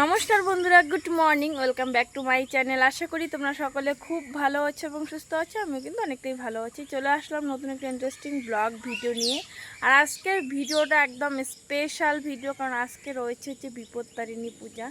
নমস্কার বন্ধুরা, good morning, welcome back to my channel. আশা করি তোমরা সকলে খুব ভালো আছো এবং সুস্থ আছো। আমি কিন্তু অনেকটাই ভালো আছি। চলে আসলাম নতুন একটা ইন্টারেস্টিং ব্লগ ভিডিও নিয়ে। আর আজকের ভিডিওটা একদম স্পেশাল ভিডিও, কারণ আজকে রয়েছে হচ্ছে বিপত্তারিণী পূজা।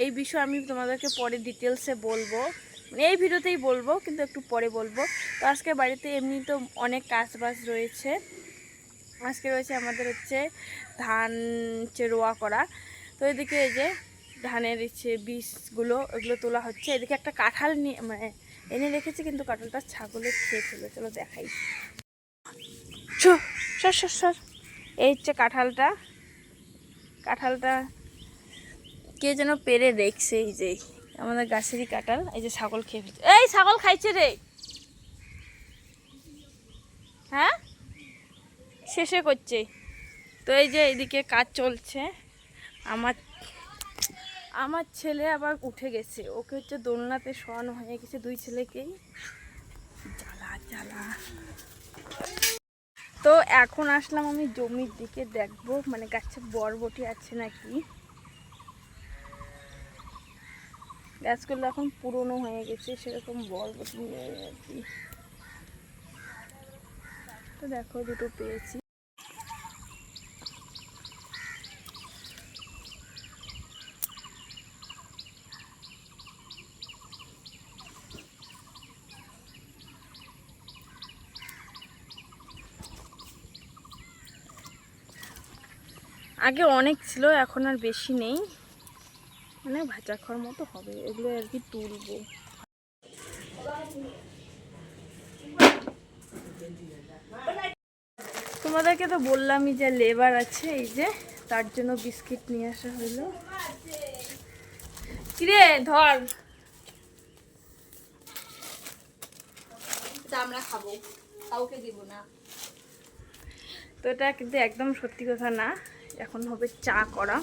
এই বিষয়ে আমি তোমাদেরকে পরে ডিটেলসে বলবো, মানে এই ভিডিওতেই বলবো, কিন্তু একটু পরে বলবো। তো আজকে বাড়িতে এমনি তো অনেক কাজবাজ রয়েছে। আজকে রয়েছে আমাদের হচ্ছে ধান রোয়া করা। তো এদিকে এই যে ধানের বীজগুলো এগুলো তোলা হচ্ছে। এদিকে একটা কাঁঠাল নিয়ে মানে এনে রেখেছি, কিন্তু কাঁঠালটা ছাগলে খেয়ে ফেলে। চলো দেখাই। সর এই হচ্ছে কাঁঠালটা কে যেন পেরে রেখেছে। এই যে আমাদের গাছেরই কাঁঠাল, এই যে ছাগল খেয়ে ফেলছে। এই ছাগল খাইছে রে, হ্যাঁ শেষে করছে। তো এই যে এইদিকে কাজ চলছে। আমার ছেলে আবার উঠে গেছে, ওকে হচ্ছে দোলনাতে শোয়ানো হয়ে গেছে, দুই ছেলেকেই। জ্বালা। তো এখন আসলাম আমি জমির দিকে, দেখবো মানে গাছে বরবটি আছে নাকি। গাছগুলো এখন পুরনো হয়ে গেছে, সেরকম বরবটি নেই আর কি। তো দেখো দুটো পেয়েছি। আগে অনেক ছিল, এখন আর বেশি নেই, মানে ভাজা খাওয়ার মতো হবে। এগুলো আর কি তুলবো। তোমাদেরকে তো বললামই যে লেবার আছে, এই যে তার জন্য বিস্কিট নিয়ে আসা হইলো। কিরে ধর, আমরা খাবো, কাউকে দিব না। তো এটা কিন্তু একদম সত্যি কথা না। এখন হবে চা করা।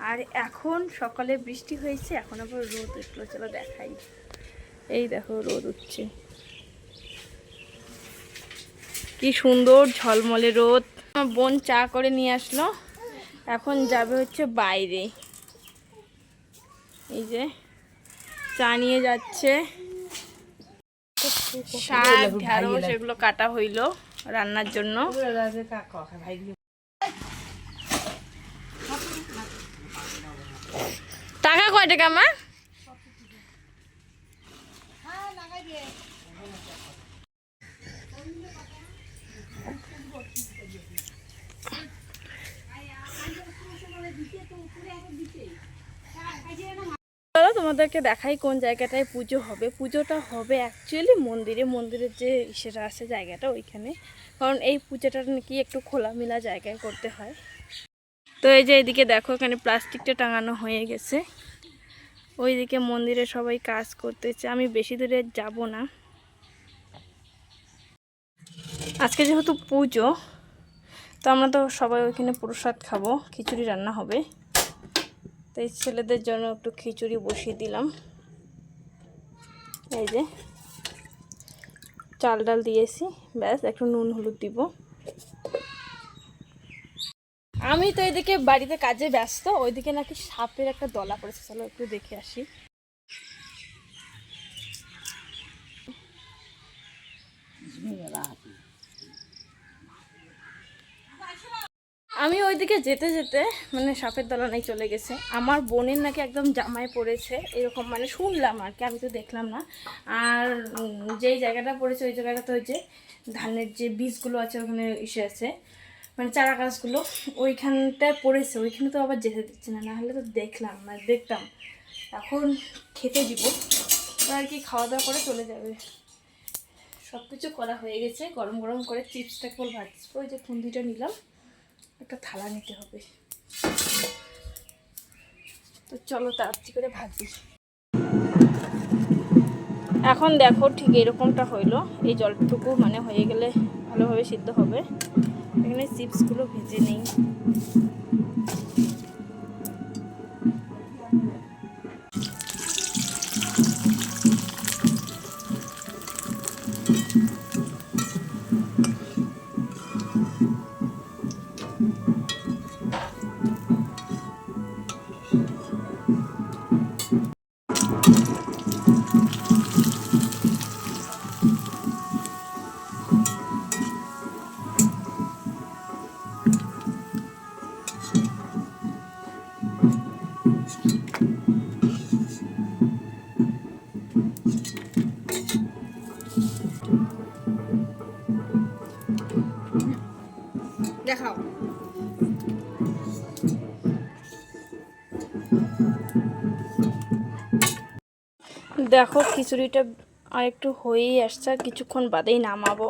আর এখন সকালে বৃষ্টি হয়েছে, এখন আবার রোদ উঠলো। চলো দেখাই। এই দেখো রোদ উঠছে, কি সুন্দর ঝলমলে রোদ। আমার বোন চা করে নিয়ে আসলো, এখন যাবে হচ্ছে বাইরে। এই যে চা নিয়ে যাচ্ছে। শাক ঢেঁড়স এগুলো কাটা হইলো রান্নার জন্য। টাকা কয় টাকা মা? তোমাদেরকে দেখাই কোন জায়গাটায় পুজো হবে। পুজোটা হবে অ্যাকচুয়ালি মন্দিরের যে ইসেটা আছে জায়গাটা ওইখানে, কারণ এই পুজোটা নাকি একটু খোলামেলা জায়গায় করতে হয়। তো এই যে এদিকে দেখো, এখানে প্লাস্টিকটা টাঙানো হয়ে গেছে। ওইদিকে মন্দিরে সবাই কাজ করতেছে, আমি বেশি দূরে যাব না। আজকে যেহেতু পুজো, তো আমরা তো সবাই ওইখানে প্রসাদ খাবো, খিচুড়ি রান্না হবে। তো এই ছেলেদের জন্য একটু খিচুড়ি বসিয়ে দিলাম। এই যে চাল ডাল দিয়েছি, ব্যাস একটু নুন হলুদ দিব। আমি তো এদিকে বাড়িতে কাজে ব্যস্ত, ওইদিকে নাকি সাপের একটা দলা পড়েছে। চলো একটু দেখে আসি। আমি ওইদিকে যেতে যেতে মানে সাপের দলানায় চলে গেছে। আমার বোনের নাকি একদম জামায় পড়েছে এরকম, মানে শুনলাম আর কি, আমি তো দেখলাম না। আর যেই জায়গাটা পড়েছে ওই জায়গাটাতে ওই যে ধানের যে বীজগুলো আছে ওখানে ইসে আছে, মানে চারা গাছগুলো ওইখানটায় পড়েছে। ওইখানে তো আবার যেতে দিচ্ছে না, নাহলে তো দেখলাম মানে দেখতাম। এখন খেতে দিব তো আর কি, খাওয়া দাওয়া করে চলে যাবে। সব কিছু করা হয়ে গেছে, গরম গরম করে চিপসটা কেবল ভাজবো। ওই যে খুন্দিটা নিলাম, একটা থালা নিতে হবে। তো চলো তাড়াতাড়ি করে ভাজি। এখন দেখো ঠিক এরকমটা হইলো। এই জলটুকু মানে হয়ে গেলে ভালোভাবে সিদ্ধ হবে। এখানে চিপসগুলো ভেজে নিই। দেখাও। দেখো খিচুড়িটা আর একটু হয়েই আসছে, আর কিছুক্ষণ বাদেই নামাবো।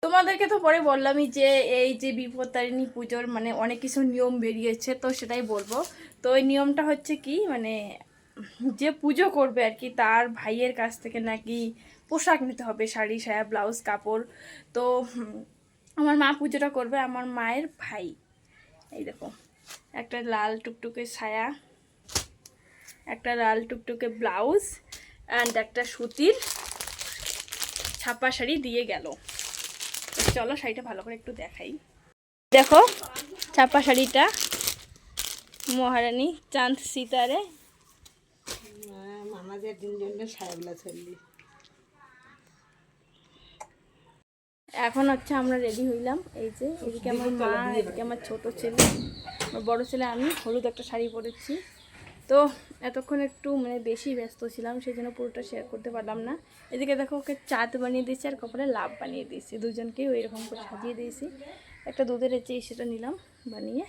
তোমাদেরকে তো পরে বললামই যে এই যে বিপত্তারিণী পুজোর মানে অনেক কিছু নিয়ম বেরিয়েছে, তো সেটাই বলবো। তো এই নিয়মটা হচ্ছে কি, মানে যে পুজো করবে আর কি তার ভাইয়ের কাছ থেকে নাকি পোশাক নিতে হবে, শাড়ি সায়া ব্লাউজ কাপড়। তো আমার মা পুজোটা করবে, আমার মায়ের ভাই এই দেখো একটা লাল টুকটুকে সায়া, একটা লাল টুকটুকে ব্লাউজ অ্যান্ড একটা সুতির ছাপা শাড়ি দিয়ে গেল। চলো শাড়িটা ভালো করে একটু দেখাই। দেখো ছাপা শাড়িটা মহারানী চাঁদ সিতারে। আমাদের তিনজনের সায়াগুলা চললি। এখন হচ্ছে আমরা রেডি হইলাম। এই যে এদিকে আমার মা, এদিকে আমার ছোট ছেলে, আমার বড় ছেলে, আমি হলুদ একটা শাড়ি পরেছি। তো এতক্ষণ একটু মানে বেশি ব্যস্ত ছিলাম, সেই জন্য পুরোটা শেয়ার করতে পারলাম না। এদিকে দেখো ওকে চাঁদ বানিয়ে দিয়েছি আর কপালে লাভ বানিয়ে দিয়েছি, দুজনকেই ওই রকম করে সাজিয়ে দিয়েছি। একটা দুধের সেটা নিলাম বানিয়ে,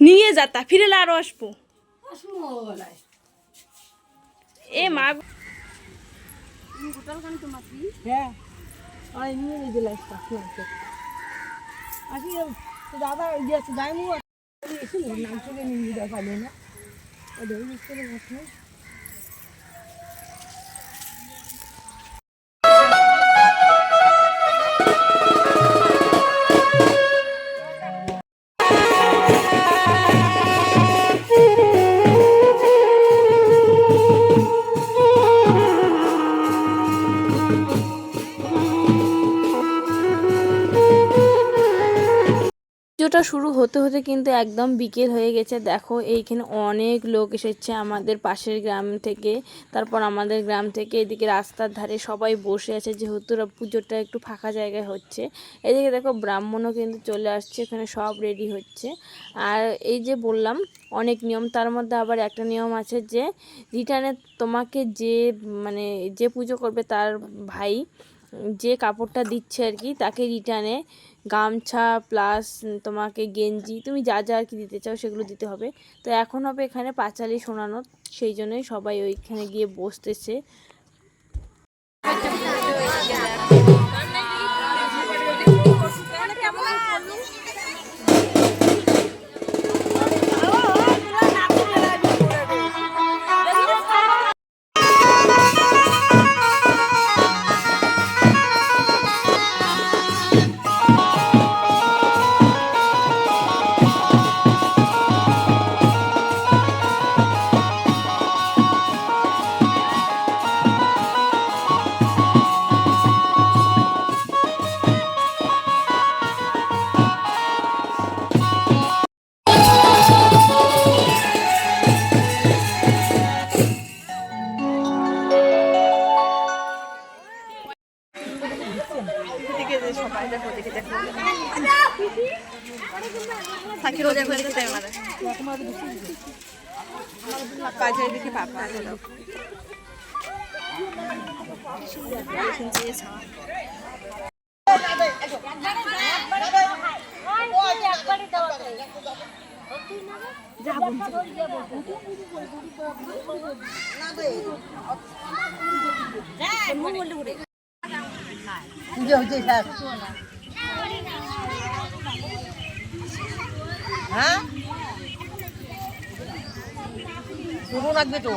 নিয়ে যাতা ফিরে আরো আসবো। এ মা হ্যাঁ নিয়ে দিলে দাদা যাইনি নাম থেকে নিয়ে দেওয়া পারলো না ওদের পুজোটা শুরু হতে হতে কিন্তু একদম বিকেল হয়ে গেছে। দেখো এইখানে অনেক লোক এসেছে আমাদের পাশের গ্রাম থেকে, তারপর আমাদের গ্রাম থেকে। এদিকে রাস্তার ধারে সবাই বসে আছে, যেহেতু পুজোটা একটু ফাঁকা জায়গায় হচ্ছে। এদিকে দেখো ব্রাহ্মণও কিন্তু চলে আসছে, এখানে সব রেডি হচ্ছে। আর এই যে বললাম অনেক নিয়ম, তার মধ্যে আবার একটা নিয়ম আছে যে রিটার্নে তোমাকে যে মানে যে পুজো করবে তার ভাই যে কাপড়টা দিচ্ছে আর কি, তাকে রিটার্নে গামছা প্লাস তোমাকে গেঞ্জি, তুমি যা যা আর কি দিতে চাও সেগুলো দিতে হবে। তো এখন হবে এখানে পাঁচালি শোনানো, সেই জন্যই সবাই ওইখানে গিয়ে বসতেছে। হ্যাঁ লাগবে তো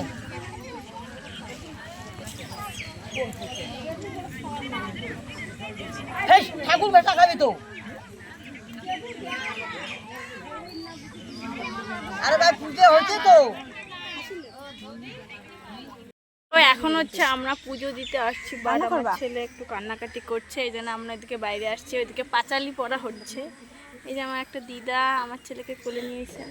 ঠাকুর বেটা খাবি তো আরে ভাই পুজো হচ্ছে তো তো এখন হচ্ছে আমরা পুজো দিতে আসছি, বাট আমার ছেলে একটু কান্নাকাটি করছে, এই জন্য আমরা এদিকে বাইরে আসছি। ওইদিকে পাঁচালি পড়া হচ্ছে। এই যে আমার একটা দিদা আমার ছেলেকে কোলে নিয়েছে।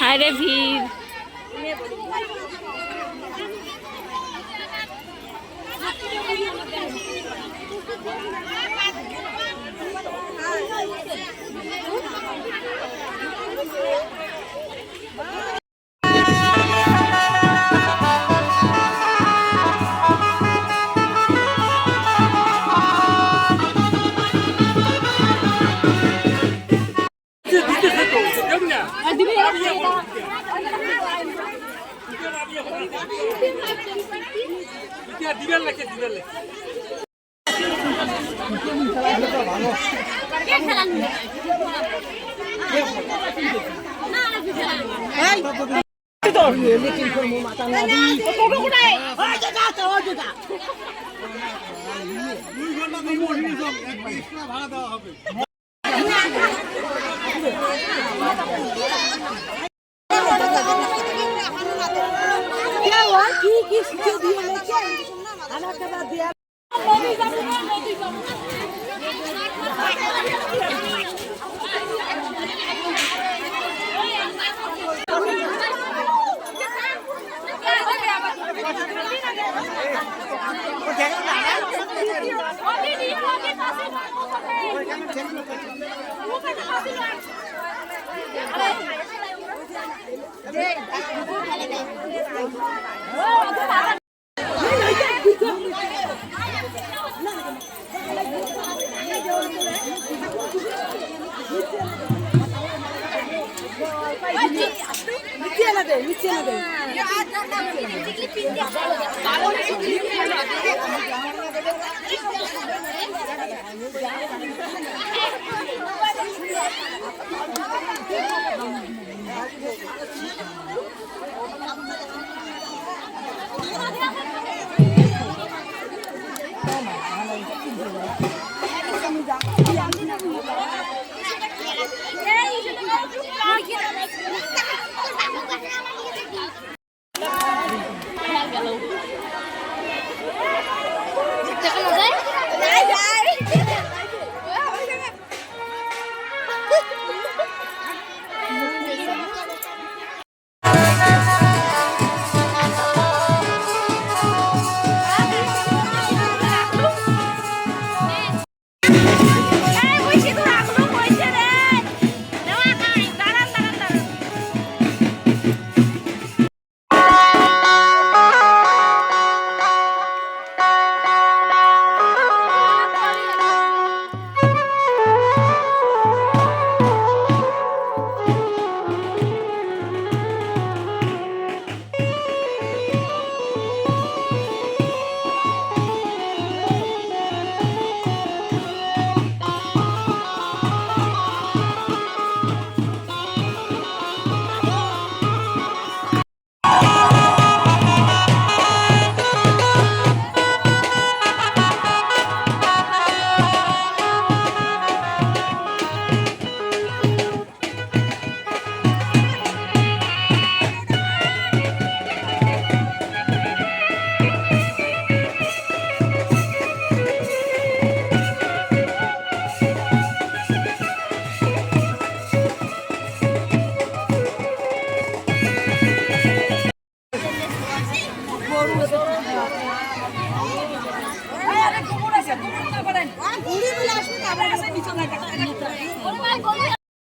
হায় রে ভিড়।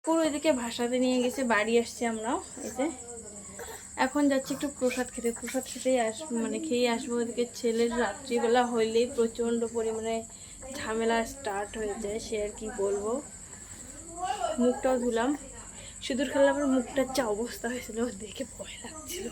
পুরো এদিকে ভাসাতে নিয়ে গেছে, বাড়ি আসছে আমরাও। এই যে এখন যাচ্ছি একটু প্রসাদ খেতেই মানে খেয়ে আসবো। ওদিকে ছেলের রাত্রিবেলা হইলেই প্রচণ্ড পরিমাণে ঝামেলা স্টার্ট হয়ে যায়, সে আর কি বলবো। মুখটাও ধুলাম, সিঁদুর খেলার পর মুখটার যা অবস্থা হয়েছিল দেখে ভয় লাগছিল।